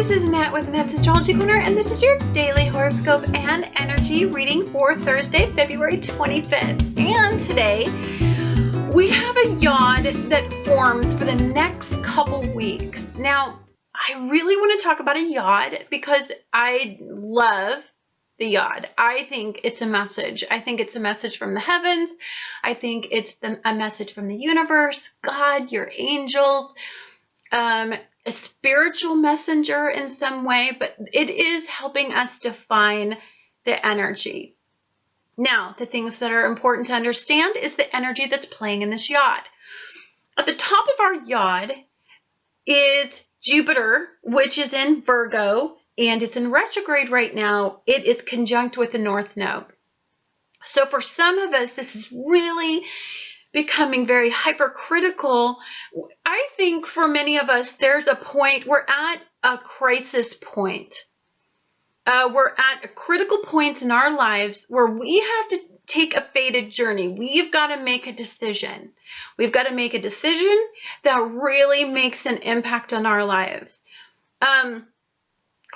this is Annette with Annette's Astrology Corner, and this is your daily horoscope and energy reading for Thursday, February 25th. And today, we have a yod that forms for the next couple weeks. Now, I really want to talk about a yod because I love the yod. I think it's a message. I think it's a message from the heavens. I think it's a message from the universe, God, your angels, a spiritual messenger in some way, but it is helping us define the energy. Now, the things that are important to understand is the energy that's playing in this yod. At the top of our yod is Jupiter, which is in Virgo, and it's in retrograde right now. It is conjunct with the North Node. So for some of us, this is really becoming very hypercritical. I think for many of us, there's a point, we're at a crisis point. We're at a critical point in our lives where we have to take a fated journey. We've got to make a decision. We've got to make a decision that really makes an impact on our lives.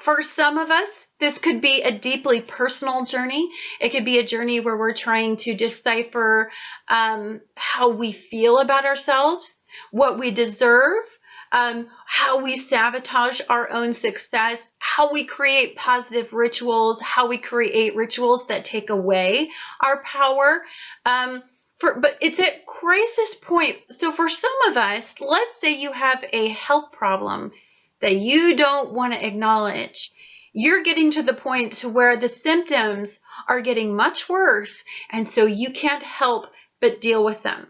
For some of us, this could be a deeply personal journey. It could be a journey where we're trying to decipher how we feel about ourselves, what we deserve, how we sabotage our own success, how we create positive rituals, how we create rituals that take away our power. But it's at crisis point. So for some of us, let's say you have a health problem that you don't want to acknowledge. You're getting to the point to where the symptoms are getting much worse, and so you can't help but deal with them.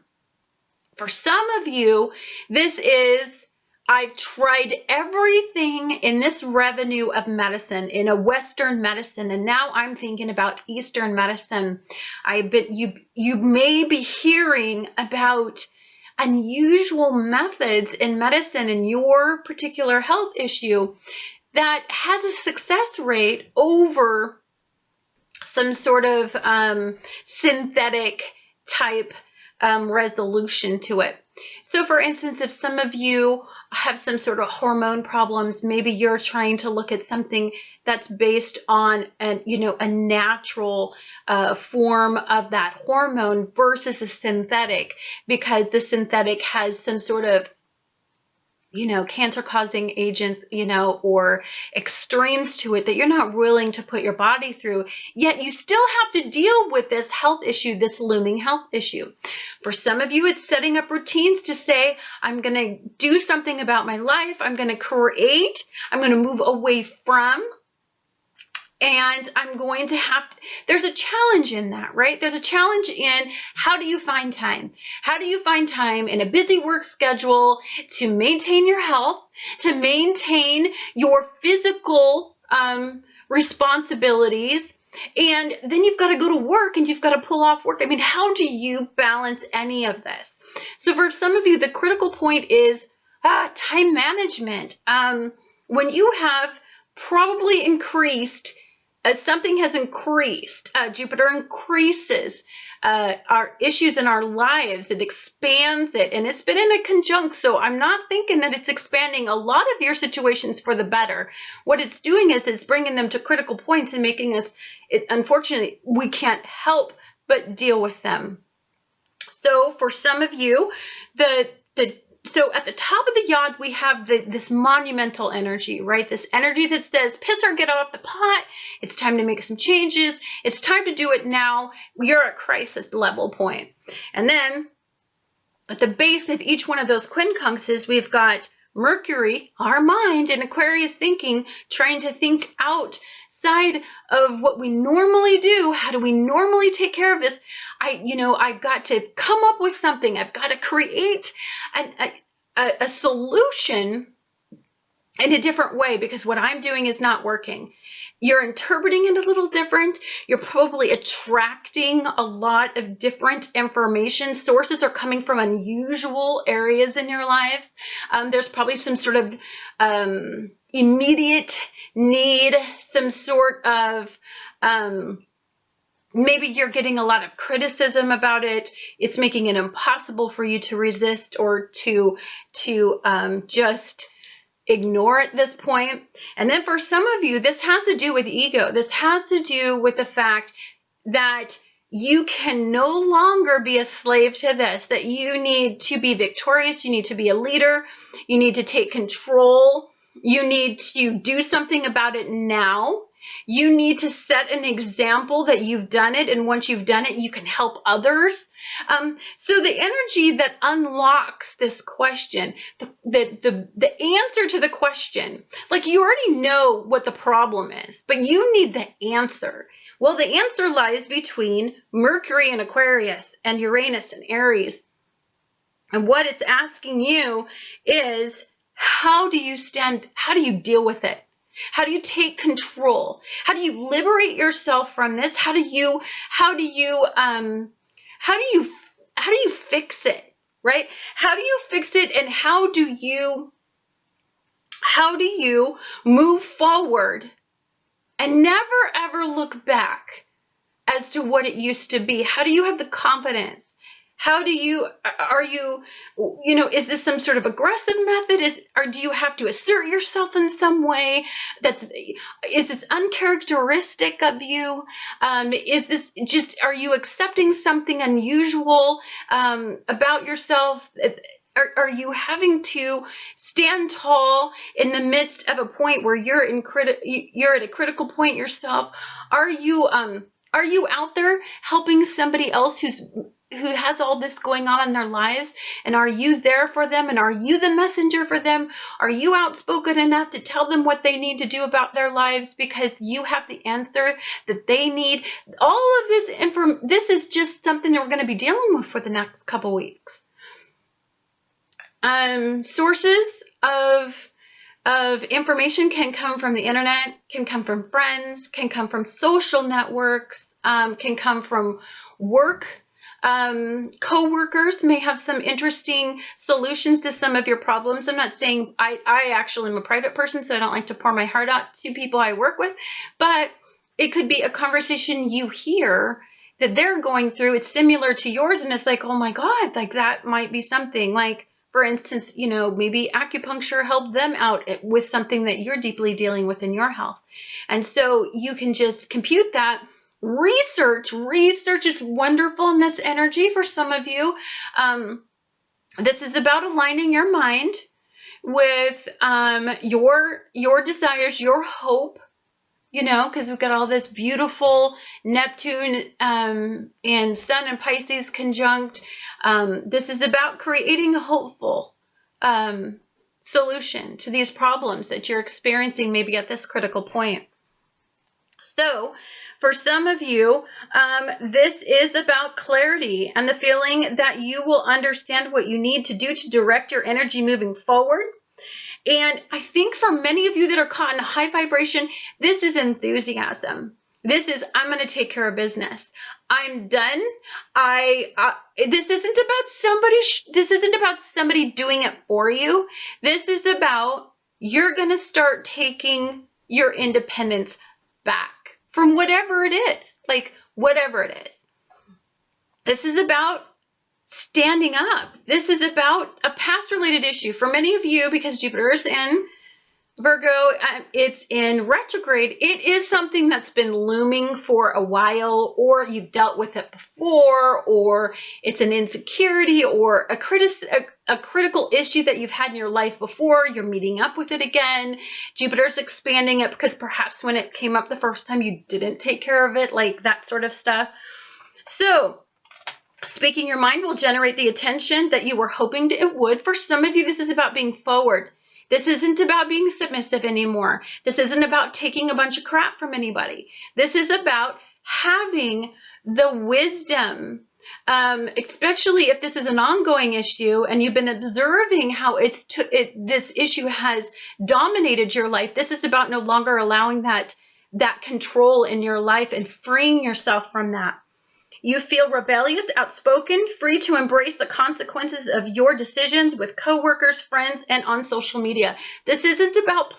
For some of you, this is, I've tried everything in this revenue of medicine, in a Western medicine, and now I'm thinking about Eastern medicine. You may be hearing about unusual methods in medicine in your particular health issue that has a success rate over some sort of synthetic type resolution to it. So for instance, if some of you have some sort of hormone problems, maybe you're trying to look at something that's based on a natural form of that hormone versus a synthetic, because the synthetic has some sort of cancer-causing agents, or extremes to it that you're not willing to put your body through, yet you still have to deal with this health issue, this looming health issue. For some of you, it's setting up routines to say, I'm going to do something about my life, I'm going to create, I'm going to move away from, and I'm going to there's a challenge in that, right? There's a challenge in how do you find time? How do you find time in a busy work schedule to maintain your health, to maintain your physical responsibilities, and then you've got to go to work and you've got to pull off work. I mean, how do you balance any of this? So for some of you, the critical point is time management. When you have probably increased, something has increased. Jupiter increases our issues in our lives. It expands it, and it's been in a conjunct. So I'm not thinking that it's expanding a lot of your situations for the better. What it's doing is it's bringing them to critical points and making us, unfortunately, we can't help but deal with them. So for some of you, so at the top of the yod, we have this monumental energy, right? This energy that says, piss or get off the pot. It's time to make some changes. It's time to do it now. You're at crisis level point. And then at the base of each one of those quincunxes, we've got Mercury, our mind, and Aquarius thinking, trying to think outside of what we normally do. How do we normally take care of this? I've got to come up with something. I've got to create a solution in a different way, because what I'm doing is not working. You're interpreting it a little different. You're probably attracting a lot of different information. Sources are coming from unusual areas in your lives. There's probably some sort of immediate need, some sort of maybe you're getting a lot of criticism about it. It's making it impossible for you to resist or to just ignore at this point. And then for some of you, this has to do with ego. This has to do with the fact that you can no longer be a slave to this, that you need to be victorious, you need to be a leader, you need to take control, you need to do something about it now. You need to set an example that you've done it, and once you've done it, you can help others. So the energy that unlocks this question, the answer to the question, like you already know what the problem is, but you need the answer. Well, the answer lies between Mercury and Aquarius and Uranus and Aries. And what it's asking you is, how do you deal with it? How do you take control? How do you liberate yourself from this? How do you fix it, right? How do you fix it, and how do you move forward and never ever look back as to what it used to be? How do you have the confidence? Is this some sort of aggressive method? Or do you have to assert yourself in some way? Is this uncharacteristic of you? Are you accepting something unusual about yourself? Are you having to stand tall in the midst of a point where you're at a critical point yourself? Are you out there helping somebody else who has all this going on in their lives? And are you there for them? And are you the messenger for them? Are you outspoken enough to tell them what they need to do about their lives because you have the answer that they need? All of this is just something that we're going to be dealing with for the next couple weeks. Sources of information can come from the internet, can come from friends, can come from social networks, can come from work. Co-workers may have some interesting solutions to some of your problems. I'm not saying I actually am a private person, so I don't like to pour my heart out to people I work with, but it could be a conversation you hear that they're going through. It's similar to yours, and it's like, oh my God, like that might be something. Like, for instance, maybe acupuncture helped them out with something that you're deeply dealing with in your health. And so you can just compute that. Research is wonderful in this energy for some of you. This is about aligning your mind with your desires, your hope, because we've got all this beautiful Neptune and Sun and Pisces conjunct. This is about creating a hopeful solution to these problems that you're experiencing maybe at this critical point. So for some of you, this is about clarity and the feeling that you will understand what you need to do to direct your energy moving forward. And I think for many of you that are caught in a high vibration, this is enthusiasm. This is, I'm going to take care of business. I'm done. This isn't about somebody doing it for you. This is about, you're going to start taking your independence back from whatever it is, like whatever it is. This is about standing up. This is about a past related issue for many of you, because Jupiter is in Virgo, it's in retrograde. It is something that's been looming for a while, or you've dealt with it before, or it's an insecurity or a critical issue that you've had in your life before. You're meeting up with it again. Jupiter's expanding it because perhaps when it came up the first time, you didn't take care of it, like that sort of stuff. So speaking your mind will generate the attention that you were hoping it would. For some of you, this is about being forward. This isn't about being submissive anymore. This isn't about taking a bunch of crap from anybody. This is about having the wisdom, especially if this is an ongoing issue and you've been observing how this issue has dominated your life. This is about no longer allowing that control in your life and freeing yourself from that. You feel rebellious, outspoken, free to embrace the consequences of your decisions with coworkers, friends, and on social media. This isn't about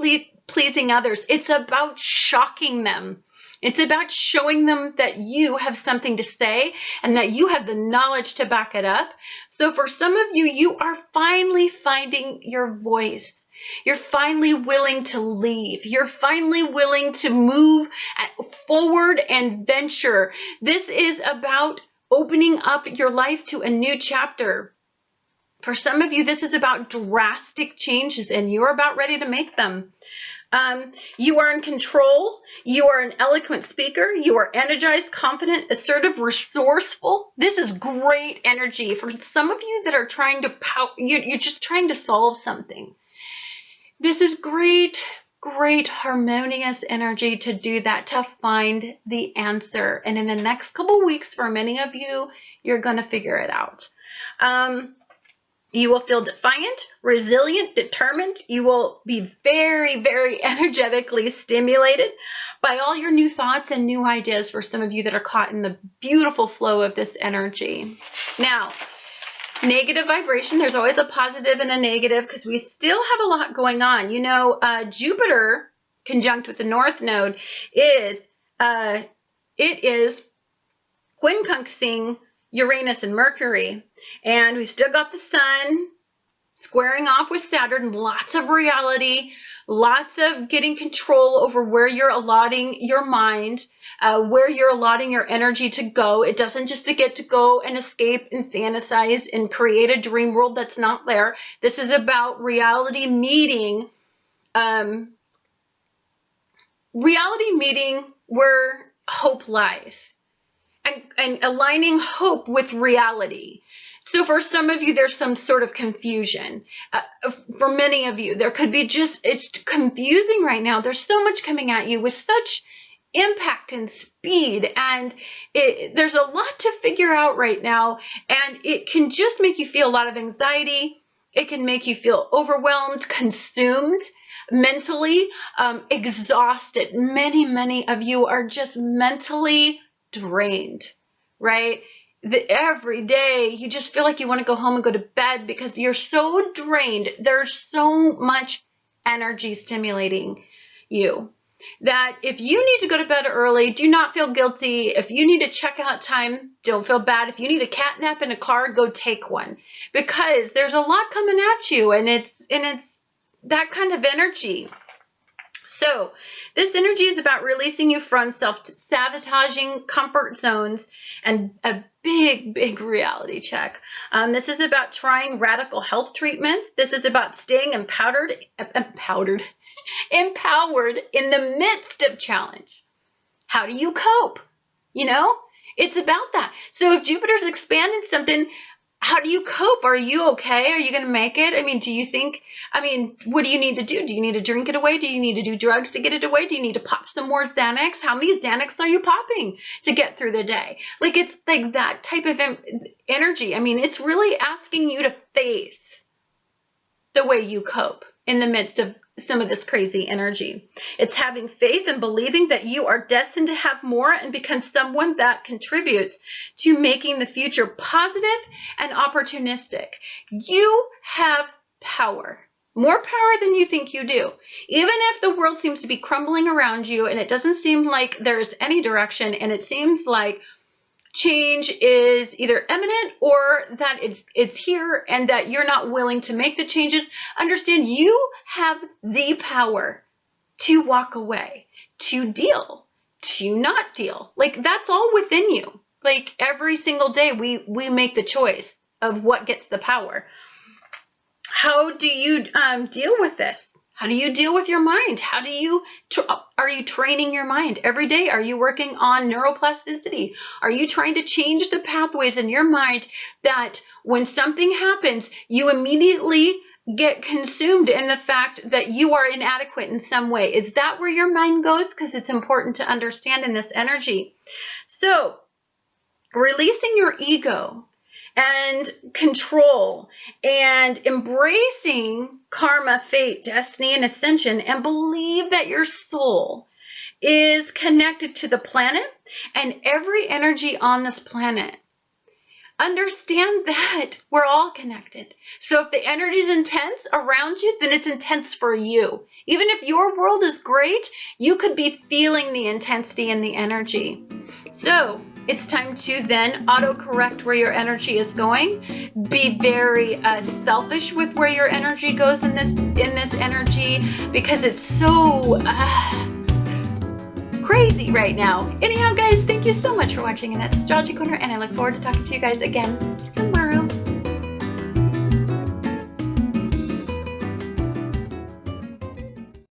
pleasing others. It's about shocking them. It's about showing them that you have something to say and that you have the knowledge to back it up. So for some of you, you are finally finding your voice. You're finally willing to leave. You're finally willing to move forward and venture. This is about opening up your life to a new chapter. For some of you, this is about drastic changes, and you're about ready to make them. You are in control. You are an eloquent speaker. You are energized, confident, assertive, resourceful. This is great energy for some of you that are trying to you're just trying to solve something. This is great, great harmonious energy to do that, to find the answer. And in the next couple weeks, for many of you, you're going to figure it out. You will feel defiant, resilient, determined. You will be very, very energetically stimulated by all your new thoughts and new ideas for some of you that are caught in the beautiful flow of this energy. Now, negative vibration, there's always a positive and a negative because we still have a lot going on. You know, Jupiter conjunct with the North Node is quincunxing Uranus and Mercury, and we've still got the Sun squaring off with Saturn. Lots of reality, lots of getting control over where you're allotting your mind, where you're allotting your energy to go. It doesn't just get to go and escape and fantasize and create a dream world that's not there. This is about reality meeting where hope lies. And aligning hope with reality. So for some of you, there's some sort of confusion. For many of you, there could be it's confusing right now. There's so much coming at you with such impact and speed, and there's a lot to figure out right now, and it can just make you feel a lot of anxiety. It can make you feel overwhelmed, consumed, mentally exhausted. Many of you are just mentally drained, right? Every day you just feel like you want to go home and go to bed because you're so drained. There's so much energy stimulating you that if you need to go to bed early, do not feel guilty. If you need a checkout time, don't feel bad. If you need a cat nap in a car, go take one, because there's a lot coming at you, and it's that kind of energy. So this energy is about releasing you from self-sabotaging comfort zones and a big reality check. This is about trying radical health treatments. This is about staying empowered in the midst of challenge. How do you cope? You know, it's about that. So if Jupiter's expanding something, how do you cope? Are you okay? Are you going to make it? What do you need to do? Do you need to drink it away? Do you need to do drugs to get it away? Do you need to pop some more Xanax? How many Xanax are you popping to get through the day? Like, it's like that type of energy. It's really asking you to face the way you cope in the midst of some of this crazy energy. It's having faith and believing that you are destined to have more and become someone that contributes to making the future positive and opportunistic. You have power, more power than you think you do. Even if the world seems to be crumbling around you and it doesn't seem like there's any direction, and it seems like change is either imminent or that it's here and that you're not willing to make the changes, understand you have the power to walk away, to deal, to not deal. Like, that's all within you. Like, every single day we make the choice of what gets the power. How do you deal with this? How do you deal with your mind? How do you, are you training your mind every day? Are you working on neuroplasticity? Are you trying to change the pathways in your mind that when something happens, you immediately get consumed in the fact that you are inadequate in some way? Is that where your mind goes? Because it's important to understand in this energy. So, releasing your ego and control and embracing karma, fate, destiny, and ascension, and believe that your soul is connected to the planet and every energy on this planet. Understand that we're all connected. So if the energy is intense around you, then it's intense for you. Even if your world is great, you could be feeling the intensity and the energy. So It's time to then auto-correct where your energy is going. Be very selfish with where your energy goes in this energy, because it's so crazy right now. Anyhow, guys, thank you so much for watching Annette's Astrology Corner, and I look forward to talking to you guys again